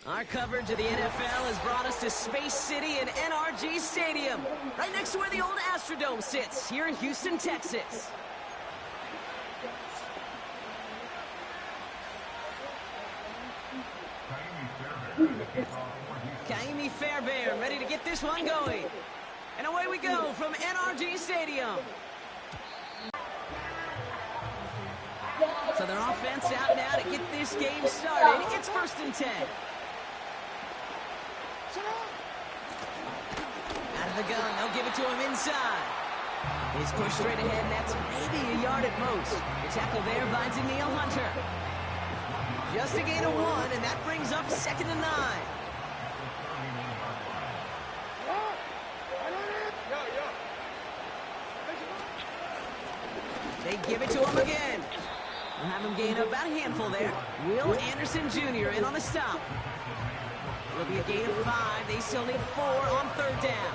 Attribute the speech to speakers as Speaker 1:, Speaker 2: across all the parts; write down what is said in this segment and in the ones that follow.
Speaker 1: Our coverage of the NFL has brought us to Space City and NRG Stadium, right next to where the old Astrodome sits, here in Houston, Texas. Kaimi Fairbairn ready to get this one going. And away we go from NRG Stadium. So their offense out now to get this game started. It's 1st and 10. Out of the gun, they'll give it to him inside. He's pushed straight ahead, and that's maybe a yard at most. The tackle there by Daniil Hunter. Just a gain of 1, and that brings up 2nd and 9. They give it to him again. We'll have him gain about a handful there. Will Anderson Jr. in on the stop. It'll be a gain of 5. They still need 4 on 3rd down.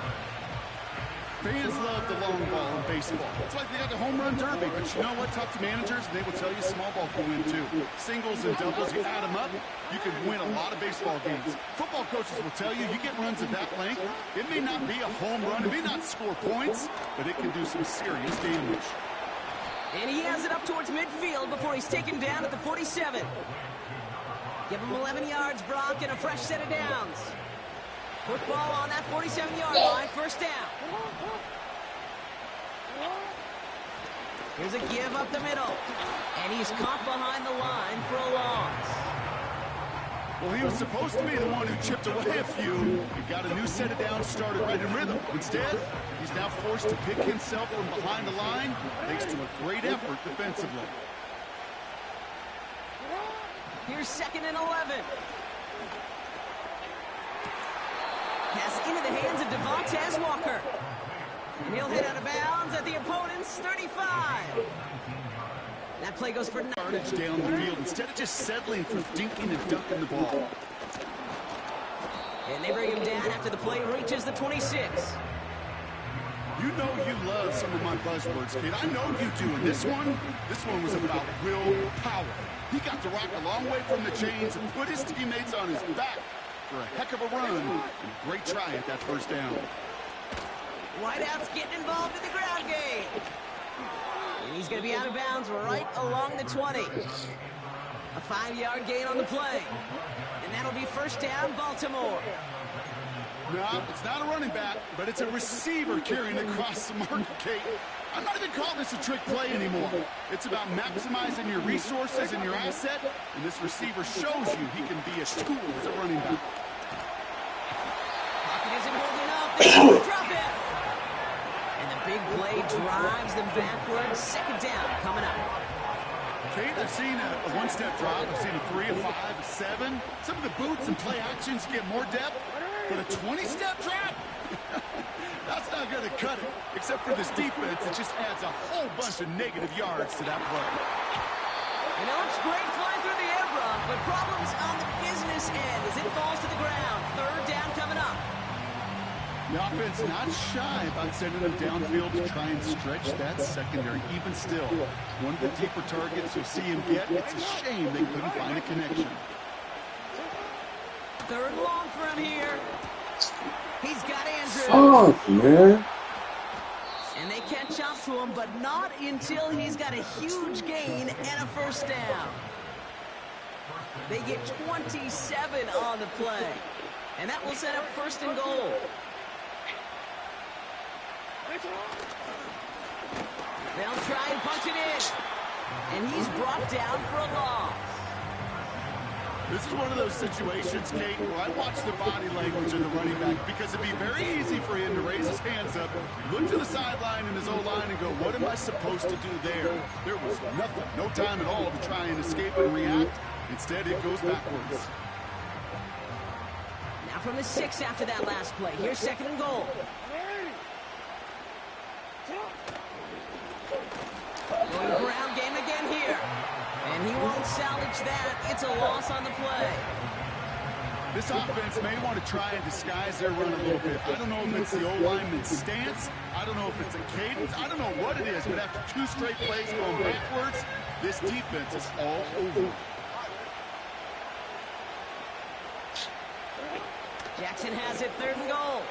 Speaker 2: Fans love the long ball in baseball. It's like they got the home run derby, but you know what? Talk to managers, and they will tell you small ball can win too. Singles and doubles, you add them up, you can win a lot of baseball games. Football coaches will tell you, you get runs of that length, it may not be a home run, it may not score points, but it can do some serious damage.
Speaker 1: And he has it up towards midfield before he's taken down at the 47. Give him 11 yards, Brock, and a fresh set of downs. Football on that 47-yard line, 1st down. Here's a give up the middle. And he's caught behind the line for a loss.
Speaker 2: Well, he was supposed to be the one who chipped away a few. He got a new set of downs started right in rhythm. Instead, he's now forced to pick himself from behind the line, thanks to a great effort defensively.
Speaker 1: Here's 2nd and 11. Pass into the hands of Devontae Walker. And he'll hit out of bounds at the opponent's 35. That play goes for 9.
Speaker 2: Yardage down the field instead of just settling for dinking and dunking the ball.
Speaker 1: And they bring him down after the play reaches the 26.
Speaker 2: You know you love some of my buzzwords, kid. I know you do. And this one was about real power. He got to rock a long way from the chains and put his teammates on his back for a heck of a run. And a great try at that 1st down.
Speaker 1: Wideout's getting involved in the ground game. And he's going to be out of bounds right along the 20. A 5-yard gain on the play. And that'll be 1st down, Baltimore.
Speaker 2: No, it's not a running back, but it's a receiver carrying across the market, Kate. I'm not even calling this a trick play anymore. It's about maximizing your resources and your asset, and this receiver shows you he can be a tool as a running back.
Speaker 1: Pocket isn't holding up. They drop it. And the big play drives them backwards. 2nd down coming up.
Speaker 2: Kate, I've seen a 1-step drop. I've seen a 3, a 5, a 7. Some of the boots and play actions get more depth, but a 20-step drop? That's not going to cut it. Except for this defense, it just adds a whole bunch of negative yards to that play.
Speaker 1: You know, it's great flying through the air, Brock, but problems on the business end as it falls to the ground. 3rd down coming up.
Speaker 2: The offense not shy about sending them downfield to try and stretch that secondary. Even still, one of the deeper targets you'll see him get, it's a shame they couldn't find a connection.
Speaker 1: 3rd and long for him here. He's got Andrews.
Speaker 3: Oh, man.
Speaker 1: And they catch up to him, but not until he's got a huge gain and a 1st down. They get 27 on the play. And that will set up 1st and goal. They'll try and punch it in. And he's brought down for a loss.
Speaker 2: This is one of those situations, Kate, where I watch the body language of the running back because it'd be very easy for him to raise his hands up, look to the sideline in his O-line and go, what am I supposed to do there? There was nothing, no time at all to try and escape and react. Instead, it goes backwards.
Speaker 1: Now from the 6 after that last play. Here's 2nd and goal. Going ground game again here. And he won't salvage that. It's a loss on the play.
Speaker 2: This offense may want to try and disguise their run a little bit. I don't know if it's the O-lineman's stance. I don't know if it's a cadence. I don't know what it is, but after 2 straight plays going backwards, this defense is all over.
Speaker 1: Jackson has it, 3rd and goal.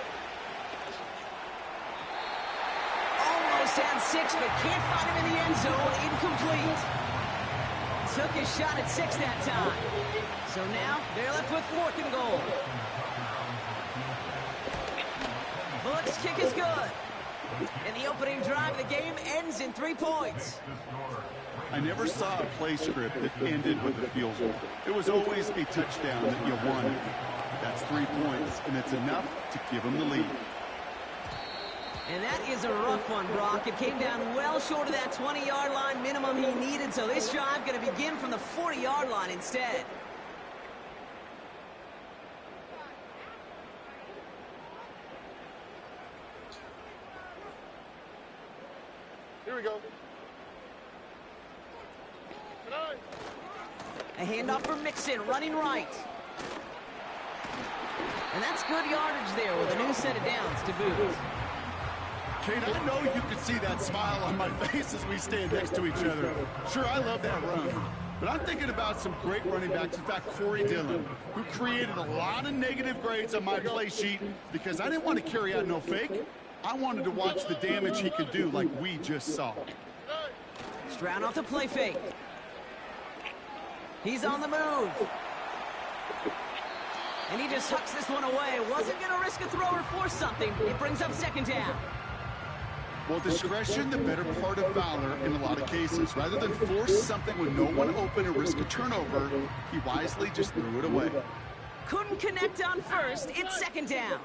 Speaker 1: Almost had 6, but can't find him in the end zone. Incomplete. Took his shot at 6 that time. So now they're left with 4th and goal. Bullets kick is good. And the opening drive of the game ends in 3 points.
Speaker 2: I never saw a play script that ended with a field goal. It was always a touchdown that you wanted. That's 3 points, and it's enough to give them the lead.
Speaker 1: And that is a rough one, Brock. It came down well short of that 20-yard line minimum he needed, so this drive going to begin from the 40-yard line instead.
Speaker 3: Here we go.
Speaker 1: A handoff for Mixon, running right. And that's good yardage there with a new set of downs to boot.
Speaker 2: Kate, I know you can see that smile on my face as we stand next to each other. Sure, I love that run. But I'm thinking about some great running backs. In fact, Corey Dillon, who created a lot of negative grades on my play sheet because I didn't want to carry out no fake. I wanted to watch the damage he could do like we just saw.
Speaker 1: Stroud off the play fake. He's on the move. And he just tucks this one away. Wasn't going to risk a throw or force something. It brings up 2nd down.
Speaker 2: Well, discretion, the better part of valor in a lot of cases. Rather than force something with no one open or risk a turnover, he wisely just threw it away.
Speaker 1: Couldn't connect on 1st. It's 2nd down.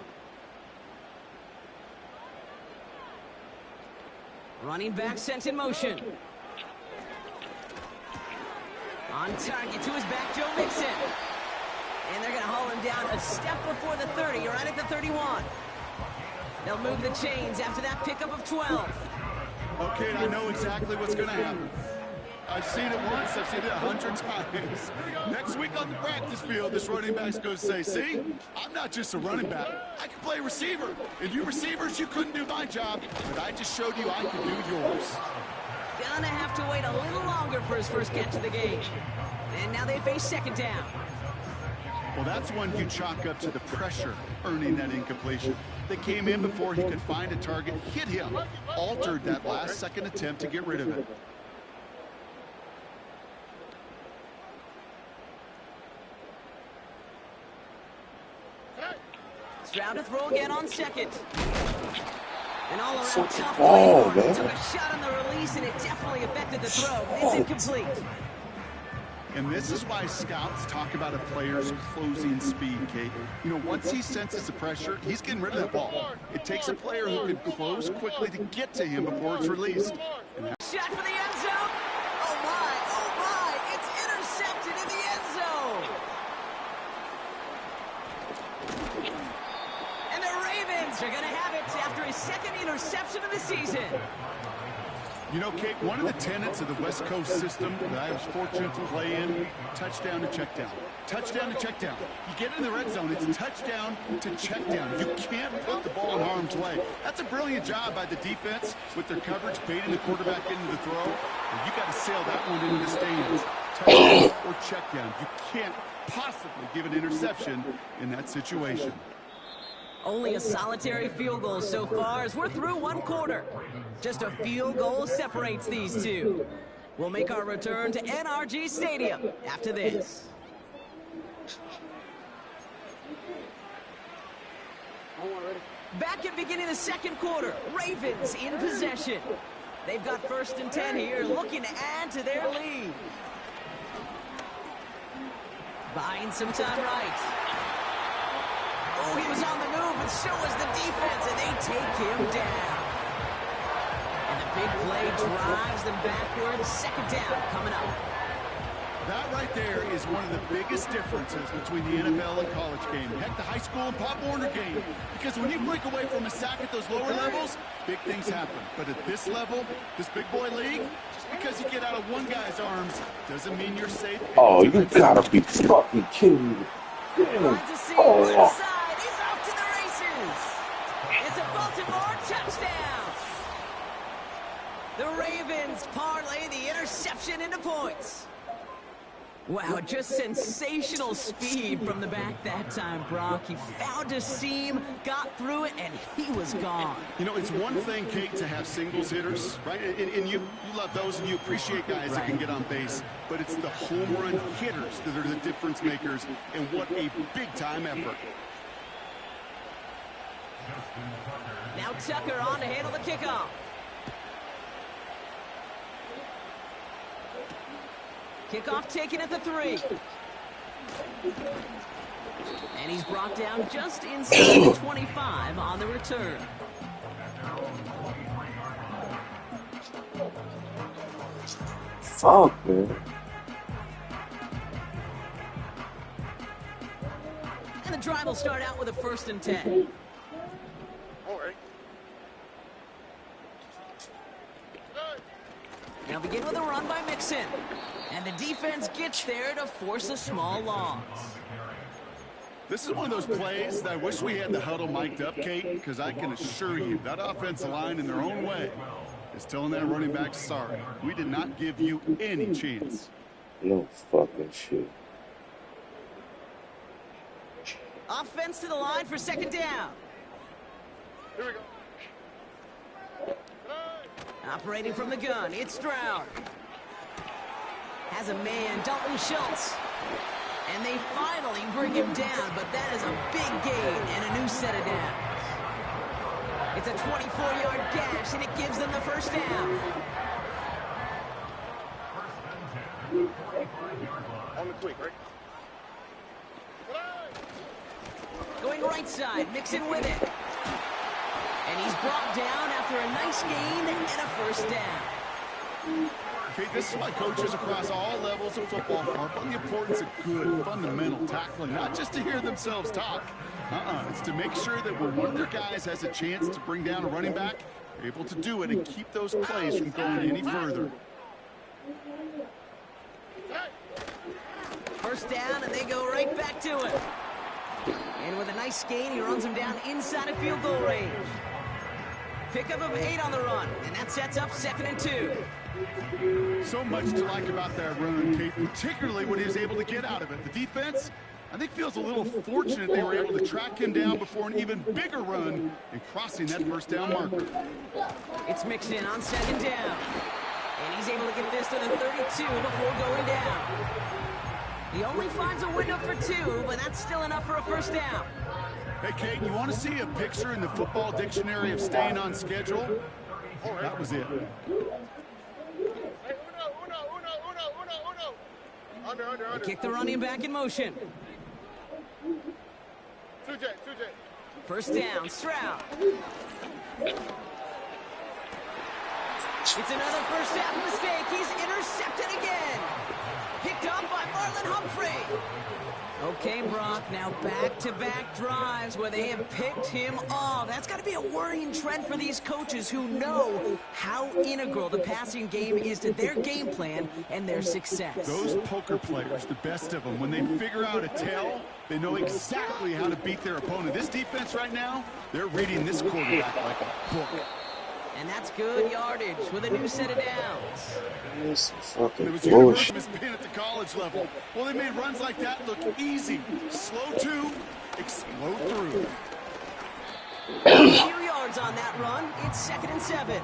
Speaker 1: Running back sent in motion. On target to his back, Joe Mixon. And they're going to haul him down a step before the 30, right at the 31. They'll move the chains after that pickup of 12.
Speaker 2: Okay, I know exactly what's going to happen. I've seen it once, I've seen it 100 times. Next week on the practice field, this running back's going to say, see, I'm not just a running back. I can play receiver. And you receivers, you couldn't do my job, but I just showed you I could do yours.
Speaker 1: Gonna have to wait a little longer for his first catch of the game. And now they face 2nd down.
Speaker 2: Well, that's one you chalk up to the pressure earning that incompletion. They came in before he could find a target, hit him, altered that last-second attempt to get rid of it.
Speaker 1: Stroud to throw again on 2nd. An all-around tough play. Took a shot on the release, and it definitely affected the throw. It's incomplete.
Speaker 2: And this is why scouts talk about a player's closing speed, Kate. You know, once he senses the pressure, he's getting rid of that ball. It takes a player who can close quickly to get to him before it's released.
Speaker 1: Shot for the end zone. Oh, my. It's intercepted in the end zone. And the Ravens are going to have it after his 2nd interception of the season.
Speaker 2: You know, Kate, one of the tenets of the West Coast system that I was fortunate to play in, touchdown to check down. Touchdown to check down. You get in the red zone, it's touchdown to check down. You can't put the ball in harm's way. That's a brilliant job by the defense with their coverage, baiting the quarterback into the throw. And you got to sail that one into the stands. Touchdown or check down. You can't possibly give an interception in that situation.
Speaker 1: Only a solitary field goal so far as we're through 1 quarter. Just a field goal separates these two. We'll make our return to NRG Stadium after this. Back at beginning of the 2nd quarter, Ravens in possession. They've got 1st and 10 here, looking to add to their lead. Buying some time right. Oh, he was on the move, and so was the defense, and they take him down. And the big play drives them backwards. 2nd down coming up.
Speaker 2: That right there is one of the biggest differences between the NFL and college game. Heck, the high school and Pop Warner game. Because when you break away from a sack at those lower levels, big things happen. But at this level, this big boy league, just because you get out of one guy's arms doesn't mean you're safe.
Speaker 4: Oh, you gotta be fucking kidding me.
Speaker 1: Oh. He's off to the races. It's a Baltimore touchdown. The Ravens parlay the interception into points. Wow, just sensational speed from the back that time, Brock. He found a seam, got through it, and he was gone.
Speaker 2: You know, it's one thing, Kate, to have singles hitters, right? And you love those, and you appreciate guys that can get on base. But it's the home run hitters that are the difference makers, and what a big-time effort.
Speaker 1: Now Tucker on to handle the kickoff. Kickoff taken at the 3. And he's brought down just inside the 25 on the return.
Speaker 4: Fuck, man.
Speaker 1: And the drive will start out with a 1st and 10.
Speaker 3: All right.
Speaker 1: Now begin with a run by Mixon. And the defense gets there to force a small loss.
Speaker 2: This is one of those plays that I wish we had the huddle mic'd up, Kate, because I can assure you that offensive line in their own way is telling that running back, sorry, we did not give you any chance.
Speaker 4: No fucking shit.
Speaker 1: Offense to the line for 2nd down.
Speaker 3: Here we go.
Speaker 1: Operating from the gun, it's Stroud. Has a man, Dalton Schultz. And they finally bring him down, but that is a big gain and a new set of downs. It's a 24-yard gash, and it gives them the 1st down.
Speaker 3: On the tweak, right?
Speaker 1: Going right side, Mixon with it. And he's brought down after a nice gain and a 1st down.
Speaker 2: Okay, this is why coaches across all levels of football harp on the importance of good, fundamental tackling, not just to hear themselves talk. It's to make sure that when one of their guys has a chance to bring down a running back, they're able to do it and keep those plays from going any further.
Speaker 1: 1st down, and they go right back to it. And with a nice gain, he runs him down inside of field goal range. Pickup of 8 on the run, and that sets up 2nd and 2.
Speaker 2: So much to like about that run, Kate, particularly what he was able to get out of it. The defense, I think, feels a little fortunate they were able to track him down before an even bigger run and crossing that 1st down marker.
Speaker 1: It's mixed in on 2nd down. And he's able to get this to the 32 before going down. He only finds a window for 2, but that's still enough for a 1st down.
Speaker 2: Hey, Kate, you want to see a picture in the football dictionary of staying on schedule? That was it.
Speaker 3: Under.
Speaker 1: Kick the running back in motion.
Speaker 3: 2J.
Speaker 1: 1st down, Stroud. It's another 1st half mistake. He's intercepted again. Picked up by Marlon Humphrey. Okay, Brock, now back-to-back drives where they have picked him off. That's got to be a worrying trend for these coaches who know how integral the passing game is to their game plan and their success.
Speaker 2: Those poker players, the best of them, when they figure out a tell, they know exactly how to beat their opponent. This defense right now, they're reading this quarterback like a book.
Speaker 1: And that's good yardage with a new set of downs.
Speaker 4: This fucking
Speaker 2: It was
Speaker 4: bullshit.
Speaker 2: universal spin at the college level. Well, they made runs like that look easy. Slow to, explode through.
Speaker 1: A few yards on that run. It's 2nd and 7.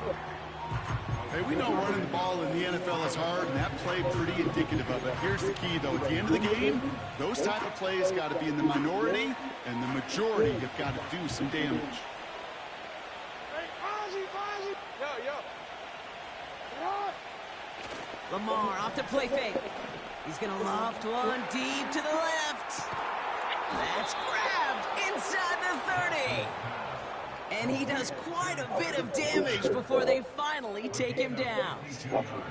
Speaker 2: Hey, we know running the ball in the NFL is hard, and that play pretty indicative of it. Here's the key, though. At the end of the game, those type of plays got to be in the minority, and the majority have got to do some damage.
Speaker 1: Lamar off to play fake. He's going to loft one deep to the left. That's grabbed inside the 30. And he does quite a bit of damage before they finally take him down.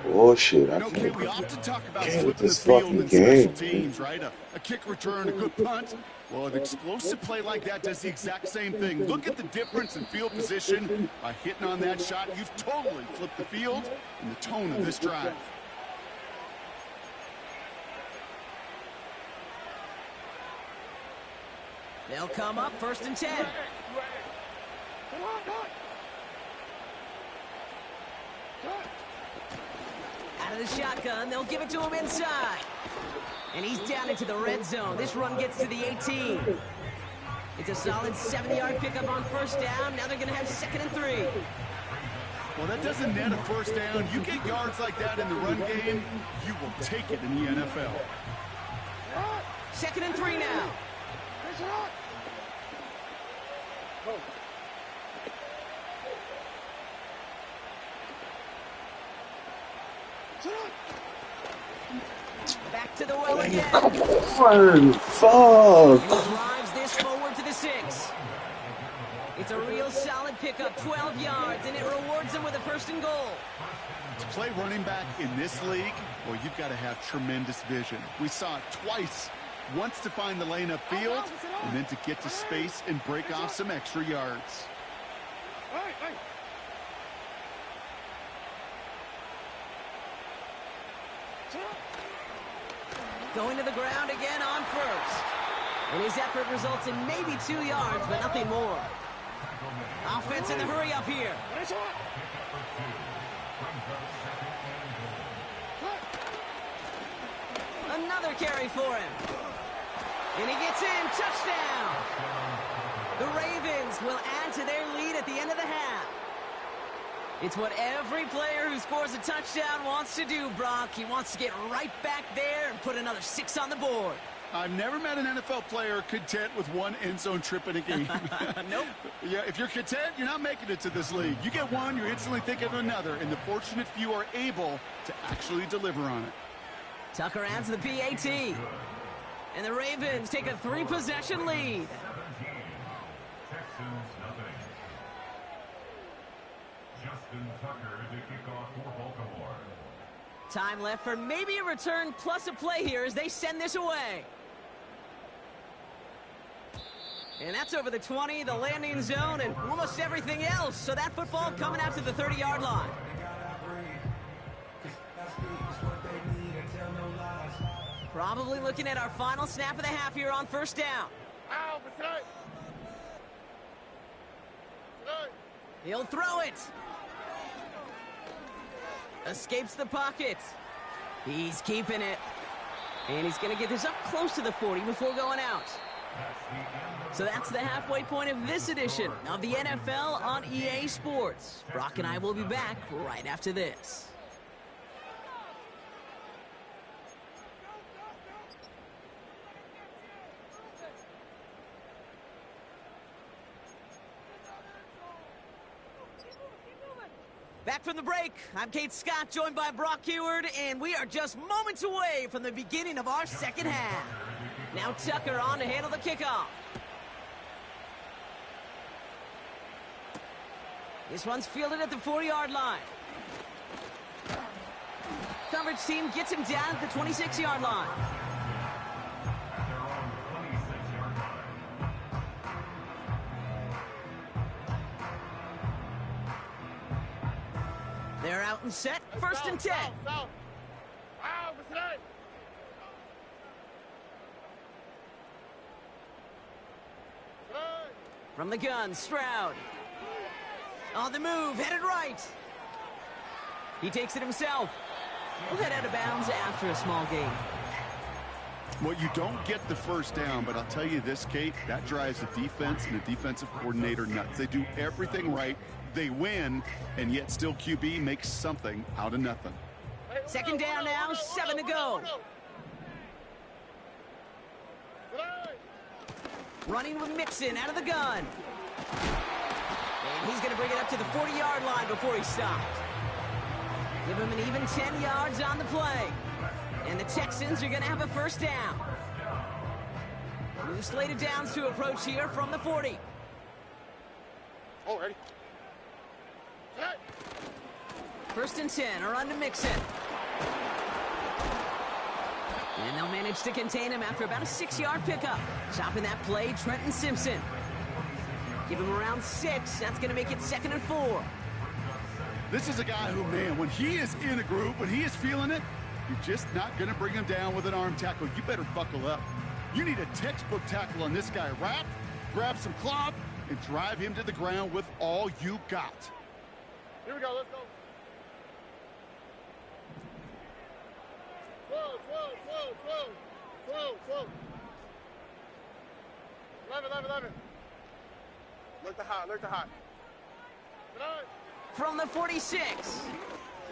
Speaker 4: Bullshit. I
Speaker 2: Okay,
Speaker 4: can't
Speaker 2: we often talk about
Speaker 4: get
Speaker 2: flipping the
Speaker 4: this
Speaker 2: field
Speaker 4: fucking
Speaker 2: in special
Speaker 4: game.
Speaker 2: teams, right? A kick return, a good punt. Well, an explosive play like that does the exact same thing. Look at the difference in field position. By hitting on that shot, you've totally flipped the field and the tone of this drive.
Speaker 1: They'll come up 1st and 10. Out Out of the shotgun, they'll give it to him inside. And he's down into the red zone. This run gets to the 18. It's a solid 7-yard pickup on first down. Now they're going to have 2nd and 3.
Speaker 2: Well, that doesn't net a first down. You get yards like that in the run game, you will take it in the NFL.
Speaker 1: 2nd and 3 now. Back to the well again.
Speaker 4: Come on, fuck.
Speaker 1: And he drives this forward to the 6. It's a real solid pickup, 12 yards, and it rewards him with a 1st and goal.
Speaker 2: To play running back in this league, well, you've got to have tremendous vision. We saw it twice. Once to find the lane upfield, and then to get to space and break off some extra yards.
Speaker 1: Going to the ground again on first. And his effort results in maybe 2 yards, but nothing more. Offense in the hurry up here. Another carry for him. And he gets in. Touchdown. The Ravens will add to their lead at the end of the half. It's what every player who scores a touchdown wants to do, Brock. He wants to get right back there and put another 6 on the board.
Speaker 2: I've never met an NFL player content with one end zone trip in a game.
Speaker 1: Nope.
Speaker 2: Yeah, if you're content, you're not making it to this league. You get one, you're instantly thinking of another, and the fortunate few are able to actually deliver on it.
Speaker 1: Tucker adds the PAT. And the Ravens take a 3-possession lead.
Speaker 5: Texans nothing. Justin Tucker to kick off for Baltimore.
Speaker 1: Time left for maybe a return plus a play here as they send this away. And that's over the 20, the landing zone, and almost everything else. So that football coming out to the 30-yard line. Probably looking at our final snap of the half here on first down. He'll throw it. Escapes the pocket. He's keeping it. And he's going to get this up close to the 40 before going out. So that's the halfway point of this edition of the NFL on EA Sports. Brock and I will be back right after this. Back from the break, I'm Kate Scott, joined by Brock Heward, and we are just moments away from the beginning of our second half. Now Tucker on to handle the kickoff. This one's fielded at the 40-yard line. Coverage team gets him down at the 26-yard line. They're out and set, 1st and 10. From the gun, Stroud. On the move, headed right. He takes it himself. We'll head out of bounds after a small gain.
Speaker 2: Well, you don't get the first down, but I'll tell you this, Kate, that drives a defense and a defensive coordinator nuts. They do everything right. They win, and yet still QB makes something out of nothing.
Speaker 1: Second down now, 7 to go. Running with Mixon out of the gun. And he's going to bring it up to the 40-yard line before he stopped. Give him an even 10 yards on the play. And the Texans are going to have a first down. New slate of downs to approach here from the 40.
Speaker 3: Oh, ready.
Speaker 1: 1st and 10, or on to Mixon. And they'll manage to contain him after about a 6-yard pickup. Chopping that play, Trenton Simpson. Give him around 6. That's going to make it 2nd and 4.
Speaker 2: This is a guy who, man, when he is in a groove, when he is feeling it, you're just not going to bring him down with an arm tackle. You better buckle up. You need a textbook tackle on this guy. Wrap, grab some cloth, and drive him to the ground with all you got.
Speaker 3: Here we go, let's go. 12. 11. Look the hot.
Speaker 1: From the 46.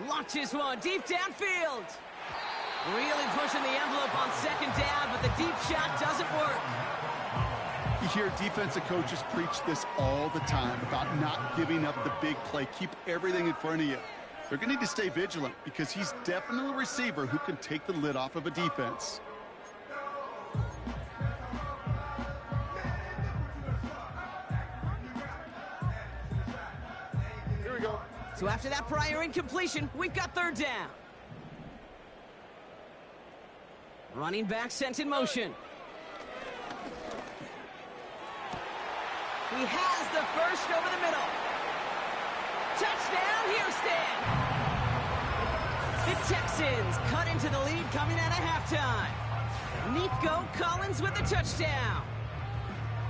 Speaker 1: Launches one deep downfield. Really pushing the envelope on second down, but the deep shot doesn't work.
Speaker 2: You hear defensive coaches preach this all the time about not giving up the big play. Keep everything in front of you. They're going to need to stay vigilant because he's definitely a receiver who can take the lid off of a defense.
Speaker 3: Here we go.
Speaker 1: So after that prior incompletion, we've got third down. Running back sent in motion. He has the first over the middle. Touchdown, Houston! The Texans cut into the lead coming out of halftime. Nico Collins with the touchdown.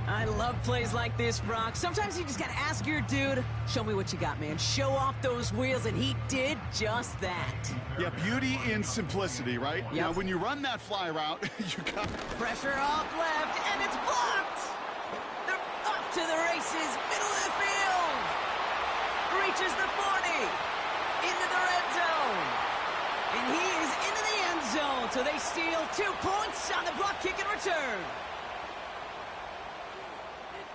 Speaker 1: I love plays like this, Brock. Sometimes you just got to ask your dude, show me what you got, man. Show off those wheels, and he did just that.
Speaker 2: Yeah, beauty in simplicity, right?
Speaker 1: Yep.
Speaker 2: Now, when you run that fly route, you got...
Speaker 1: Pressure off left, and it's blocked! They're off to the races, middle of the field! Reaches the 40, into the red zone. And he is into the end zone, so they steal 2 points on the block kick and return.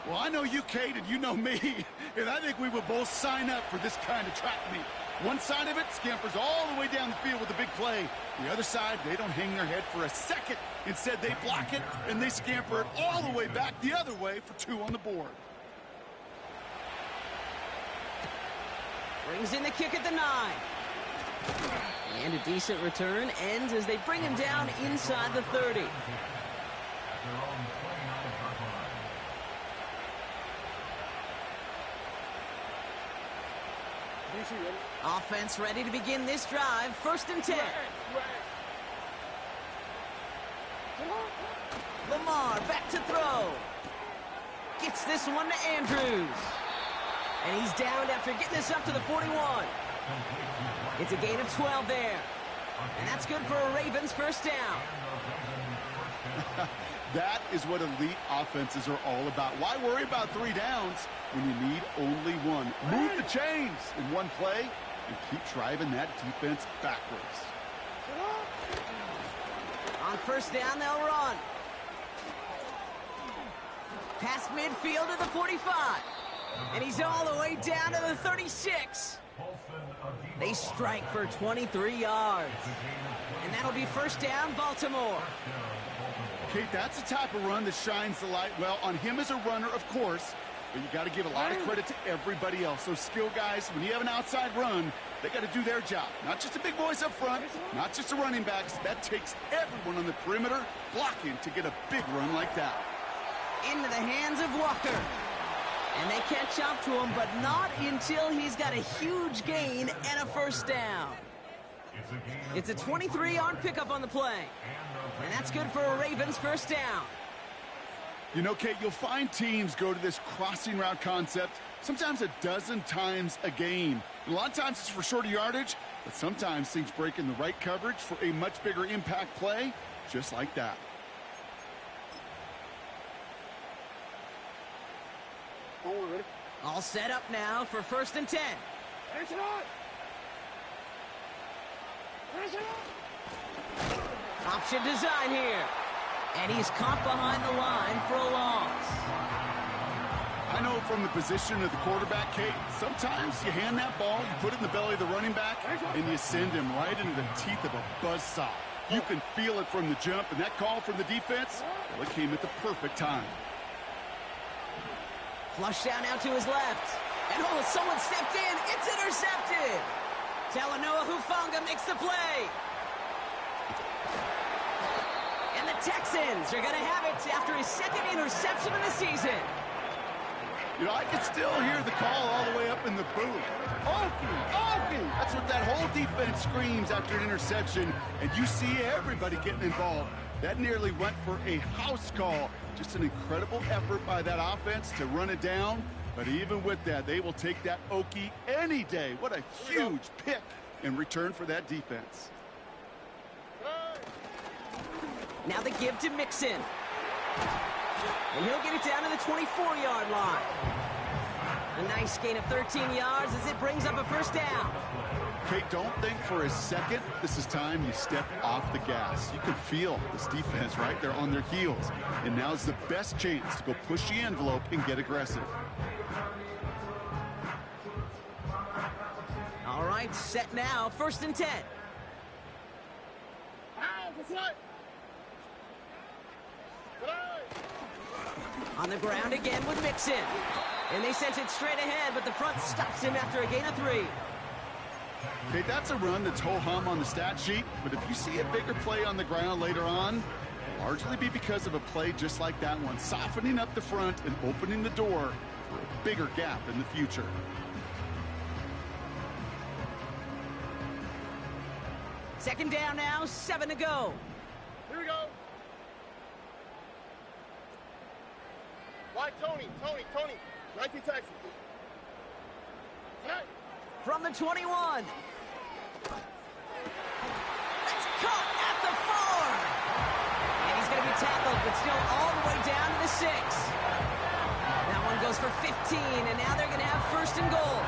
Speaker 2: Well, I know you, Kate, and you know me, and I think we would both sign up for this kind of track meet. One side of it scampers all the way down the field with a big play. The other side, they don't hang their head for a second. Instead, they block it, and they scamper it all the way back the other way for 2 on the board.
Speaker 1: Brings in the kick at the 9. And a decent return ends as they bring him down inside the 30. Offense ready to begin this drive. 1st and 10. Lamar back to throw. Gets this one to Andrews. And he's down after getting this up to the 41. It's a gain of 12 there. And that's good for a Ravens first down.
Speaker 2: That is what elite offenses are all about. Why worry about 3 downs when you need only 1? Move the chains in one play and keep driving that defense backwards.
Speaker 1: On first down, they'll run. Past midfield to the 45. And he's all the way down to the 36. They strike for 23 yards. And that'll be first down, Baltimore.
Speaker 2: Kate, that's the type of run that shines the light well on him as a runner, of course, but you got to give a lot of credit to everybody else. Those skill guys, when you have an outside run, they got to do their job. Not just the big boys up front, not just the running backs. That takes everyone on the perimeter blocking to get a big run like that.
Speaker 1: Into the hands of Walker. And they catch up to him, but not until he's got a huge gain and a first down. It's a 23-yard pickup on the play. And that's good for a Ravens first down.
Speaker 2: You know, Kate, you'll find teams go to this crossing route concept sometimes a dozen times a game. A lot of times it's for shorter yardage, but sometimes things break in the right coverage for a much bigger impact play, just like that.
Speaker 1: All set up now for 1st and 10. Option design here. And he's caught behind the line for a loss.
Speaker 2: I know from the position of the quarterback, Kate, sometimes you hand that ball, you put it in the belly of the running back, and you send him right into the teeth of a buzzsaw. You can feel it from the jump, and that call from the defense, well, it came at the perfect time.
Speaker 1: Flush down out to his left. And oh, someone stepped in. It's intercepted. Talanoa Hufanga makes the play. And the Texans are going to have it after his 2nd interception of the season.
Speaker 2: You know, I can still hear the call all the way up in the booth. Okie! That's what that whole defense screams after an interception, and you see everybody getting involved. That nearly went for a house call. Just an incredible effort by that offense to run it down. But even with that, they will take that Okie any day. What a huge pick in return for that defense.
Speaker 1: Now the give to Mixon. And he'll get it down to the 24-yard line. A nice gain of 13 yards as it brings up a first down.
Speaker 2: Okay, don't think for a second this is time you step off the gas. You can feel this defense right there on their heels. And now's the best chance to go push the envelope and get aggressive.
Speaker 1: All right, set now, 1st and 10. On the ground again with Mixon. And they sent it straight ahead, but the front stops him after a gain of 3.
Speaker 2: Okay, that's a run that's ho-hum on the stat sheet, but if you see a bigger play on the ground later on, it'll largely be because of a play just like that one, softening up the front and opening the door for a bigger gap in the future.
Speaker 1: Second down now, 7 to go.
Speaker 3: Here we go. Why, Tony? 19 Texans. Tonight.
Speaker 1: From the 21. That's caught at the 4. And he's going to be tackled, but still all the way down to the 6. That one goes for 15, and now they're going to have 1st and goal.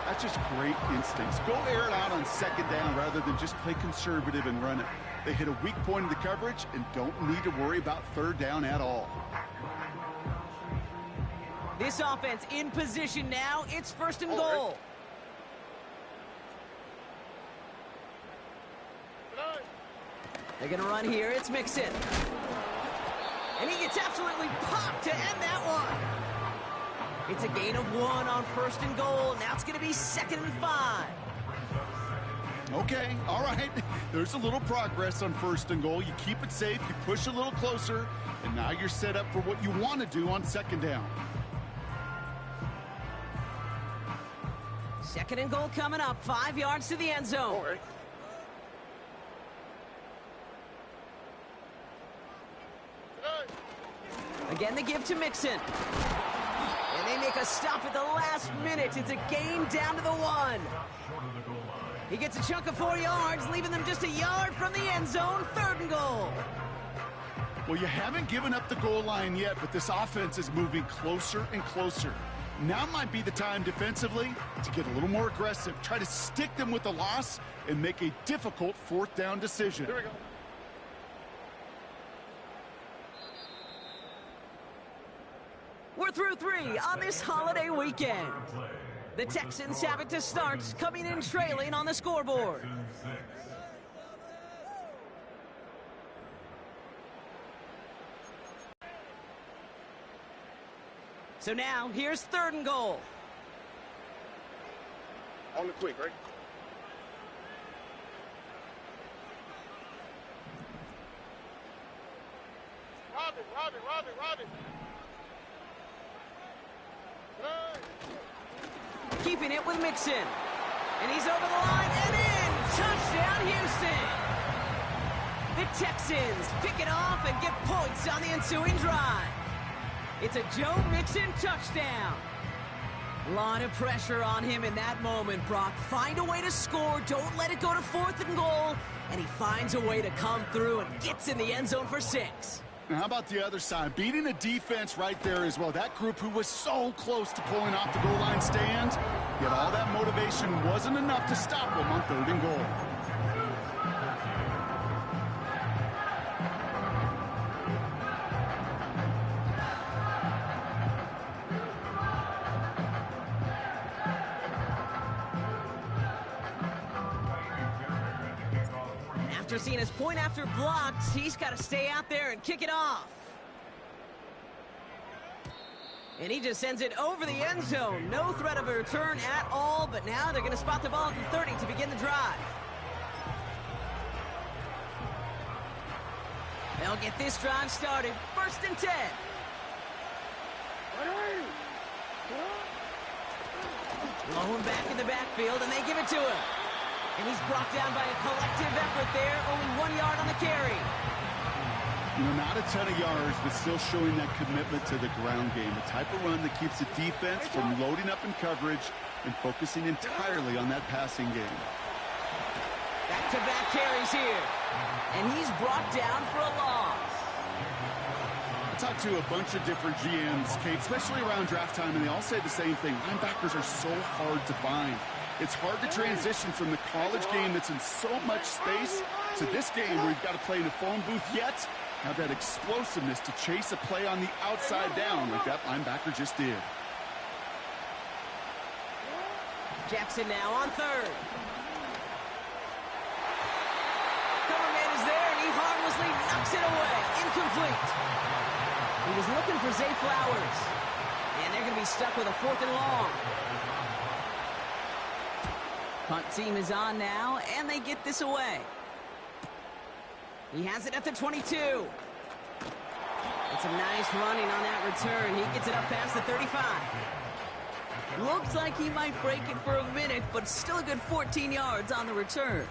Speaker 2: That's just great instincts. Go air it out on 2nd down rather than just play conservative and run it. They hit a weak point in the coverage and don't need to worry about 3rd down at all.
Speaker 1: This offense in position now. It's 1st and goal. They're going to run here. It's Mixon. And he gets absolutely popped to end that one. It's a gain of 1 on 1st and goal. Now it's going to be 2nd and 5.
Speaker 2: Okay, all right. There's a little progress on 1st and goal. You keep it safe, you push a little closer, and now you're set up for what you want to do on 2nd down.
Speaker 1: 2nd and goal coming up. 5 yards to the end zone.
Speaker 3: Right.
Speaker 1: Again, the give to Mixon. And they make a stop at the last minute. It's a gain down to the 1. He gets a chunk of 4 yards, leaving them just a yard from the end zone. 3rd and goal.
Speaker 2: Well, you haven't given up the goal line yet, but this offense is moving closer and closer. Now might be the time defensively to get a little more aggressive. Try to stick them with the loss and make a difficult 4th down decision.
Speaker 3: Here we go.
Speaker 1: We're through 3 on this holiday weekend. The Texans have it to start, coming in trailing on the scoreboard. So now, here's 3rd and goal.
Speaker 3: On the quick, right? Robin.
Speaker 1: Keeping it with Mixon. And he's over the line and in. Touchdown, Houston. The Texans pick it off and get points on the ensuing drive. It's a Joe Mixon touchdown. A lot of pressure on him in that moment, Brock. Find a way to score. Don't let it go to 4th and goal. And he finds a way to come through and gets in the end zone for 6.
Speaker 2: Now, how about the other side? Beating the defense right there as well. That group who was so close to pulling off the goal line stand, yet all that motivation wasn't enough to stop them on 3rd and goal.
Speaker 1: After seeing his point after blocked, he's got to stay out there and kick it off. And he just sends it over the end zone. No threat of a return at all, but now they're going to spot the ball at the 30 to begin the drive. They'll get this drive started. 1st and 10. Blown back in the backfield, and they give it to him. And he's brought down by a collective effort there. Only 1 yard on the carry.
Speaker 2: You know, not a ton of yards, but still showing that commitment to the ground game. The type of run that keeps the defense from loading up in coverage and focusing entirely on that passing game.
Speaker 1: Back-to-back carries here. And he's brought down for a loss.
Speaker 2: I talked to a bunch of different GMs, Kate, especially around draft time, and they all say the same thing. Linebackers are so hard to find. It's hard to transition from the college game that's in so much space to this game where you've got to play in a phone booth yet have that explosiveness to chase a play on the outside down like that linebacker just did.
Speaker 1: Jackson now on third. Coverman is there, and he harmlessly knocks it away. Incomplete. He was looking for Zay Flowers. And they're going to be stuck with a 4th and long. Punt team is on now, and they get this away. He has it at the 22. It's a nice running on that return. He gets it up past the 35. Looks like he might break it for a minute, but still a good 14 yards on the return.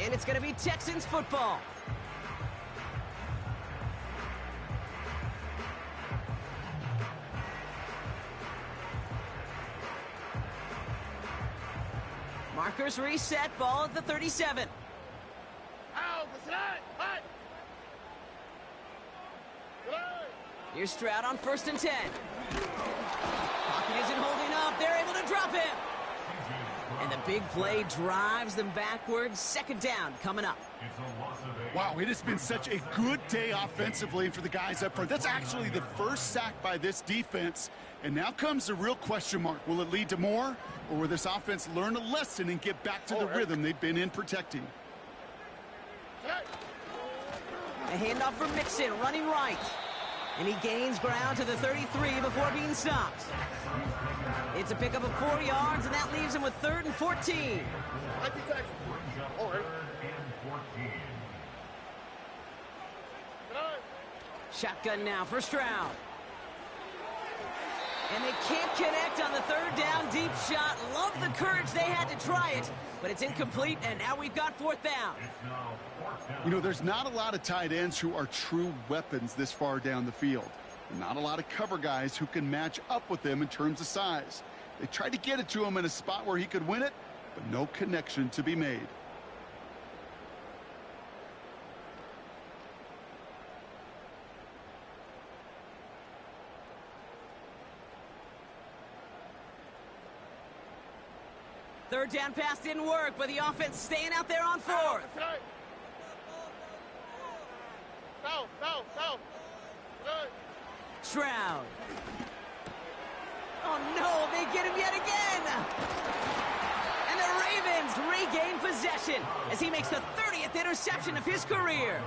Speaker 1: And it's going to be Texans football. Markers reset, ball at the 37. Here's Stroud on 1st and 10. Pocket isn't holding up. They're able to drop him. And the big play drives them backwards. 2nd down coming up.
Speaker 2: Wow, it has been such a good day offensively for the guys up front. That's actually the first sack by this defense. And now comes the real question mark. Will it lead to more? Or will this offense learn a lesson and get back to the rhythm they've been in protecting?
Speaker 1: A handoff for Mixon, running right. And he gains ground to the 33 before being stopped. It's a pickup of 4 yards, and that leaves him with 3rd and 14. Shotgun now for Stroud. And they can't connect on the 3rd down deep shot. Love the courage they had to try it, but it's incomplete, and now we've got 4th down.
Speaker 2: You know, there's not a lot of tight ends who are true weapons this far down the field. Not a lot of cover guys who can match up with them in terms of size. They tried to get it to him in a spot where he could win it, but no connection to be made.
Speaker 1: Third down pass didn't work, but the offense staying out there on 4th. Stroud. Oh no, they get him yet again. And the Ravens regain possession as he makes the 30th interception of his career.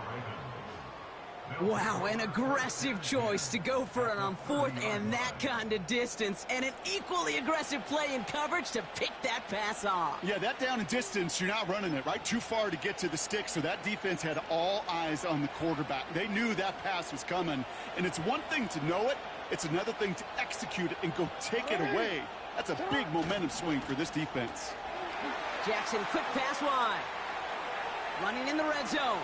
Speaker 1: Wow, an aggressive choice to go for it on 4th and that kind of distance, and an equally aggressive play in coverage to pick that pass off.
Speaker 2: Yeah, that down and distance, you're not running it, right? Too far to get to the stick, so that defense had all eyes on the quarterback. They knew that pass was coming, and it's one thing to know it, it's another thing to execute it and go take it away. That's a big momentum swing for this defense.
Speaker 1: Jackson, quick pass wide. Running in the red zone.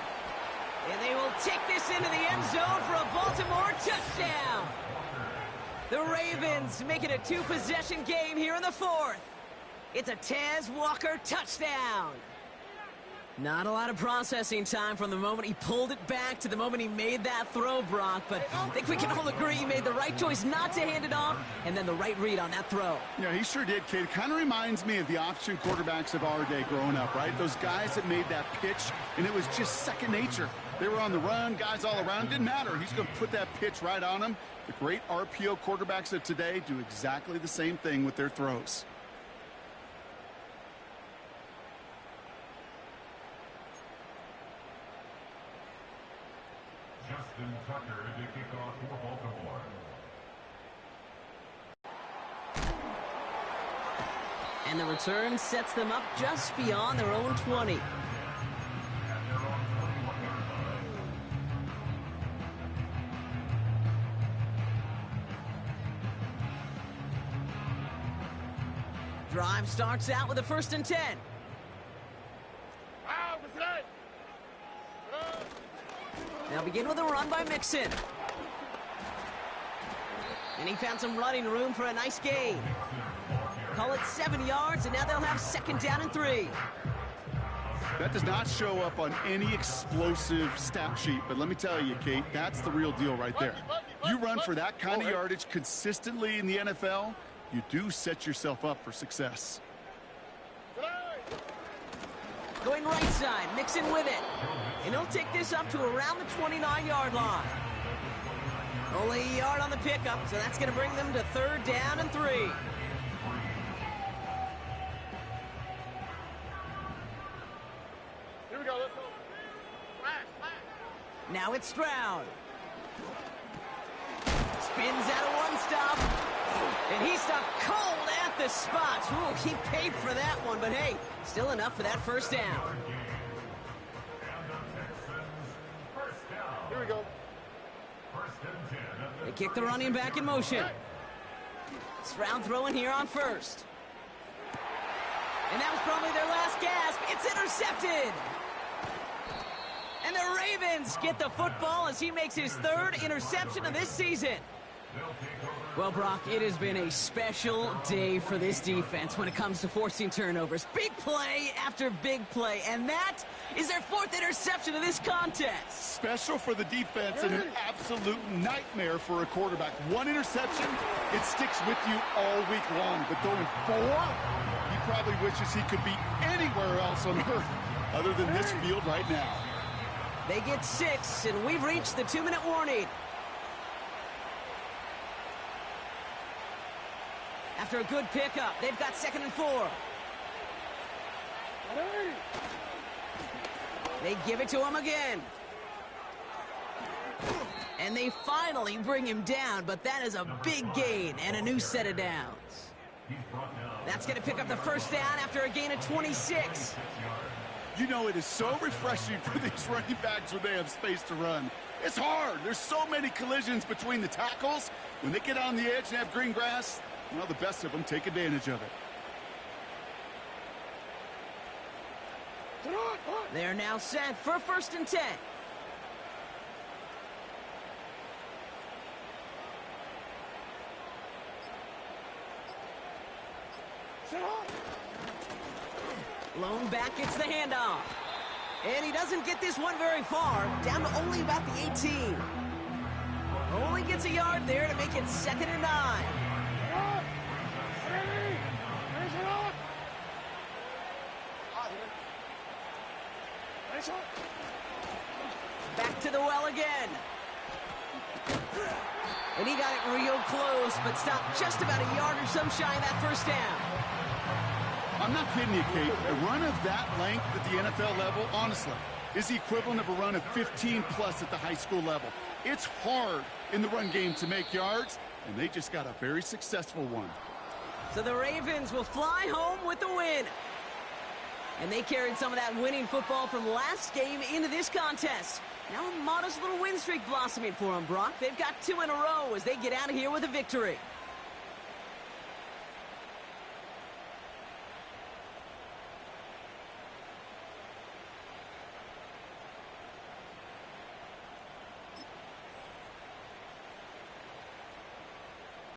Speaker 1: And they will take this into the end zone for a Baltimore touchdown. The Ravens make it a 2-possession game here in the 4th. It's a Tez Walker touchdown. Not a lot of processing time from the moment he pulled it back to the moment he made that throw, Brock. But I think we can all agree he made the right choice not to hand it off, and then the right read on that throw.
Speaker 2: Yeah, he sure did, kid. Kind of reminds me of the option quarterbacks of our day growing up, right? Those guys that made that pitch, and it was just second nature. They were on the run, guys all around. Didn't matter. He's going to put that pitch right on them. The great RPO quarterbacks of today do exactly the same thing with their throws.
Speaker 5: Justin Tucker to kick off for Baltimore.
Speaker 1: And the return sets them up just beyond their own 20. Drive starts out with a 1st and 10. They'll begin with a run by Mixon. And he found some running room for a nice gain. Call it 7 yards, and now they'll have 2nd down and 3.
Speaker 2: That does not show up on any explosive stat sheet, but let me tell you, Kate, that's the real deal right there. You run for that kind of yardage consistently in the NFL, you do set yourself up for success.
Speaker 1: Going right side, mixing with it. And he'll take this up to around the 29-yard line. Only a yard on the pickup, so that's going to bring them to 3rd down and 3.
Speaker 3: Here we go, let's go. Flash.
Speaker 1: Now it's Stroud. Spins out of one stop. And he stopped cold at the spot. Ooh, he paid for that one, but hey, still enough for that first down.
Speaker 3: Here we go.
Speaker 1: They kick the running back in motion. Stroud throwing here on first. And that was probably their last gasp. It's intercepted. And the Ravens get the football as he makes his 3rd interception of this season. Well, Brock, it has been a special day for this defense when it comes to forcing turnovers. Big play after big play, and that is their 4th interception of this contest.
Speaker 2: Special for the defense and an absolute nightmare for a quarterback. 1 interception, it sticks with you all week long. But going 4, he probably wishes he could be anywhere else on earth other than this field right now.
Speaker 1: They get 6, and we've reached the 2-minute warning. After a good pickup, they've got 2nd and 4. They give it to him again. And they finally bring him down, but that is a big gain and a new set of downs. That's going to pick up the first down after a gain of 26.
Speaker 2: You know, it is so refreshing for these running backs when they have space to run. It's hard. There's so many collisions between the tackles. When they get on the edge and have green grass, well, the best of them take advantage of it.
Speaker 1: They're now set for 1st and 10. Lone back gets the handoff. And he doesn't get this one very far, down to only about the 18. Only gets a yard there to make it 2nd and 9. Back to the well again. And he got it real close, but stopped just about a yard or so shy of that first down.
Speaker 2: I'm not kidding you, Kate. A run of that length at the NFL level, honestly, is the equivalent of a run of 15-plus at the high school level. It's hard in the run game to make yards, and they just got a very successful one.
Speaker 1: So the Ravens will fly home with the win. And they carried some of that winning football from last game into this contest. Now a modest little win streak blossoming for them, Brock. They've got 2 in a row as they get out of here with a victory.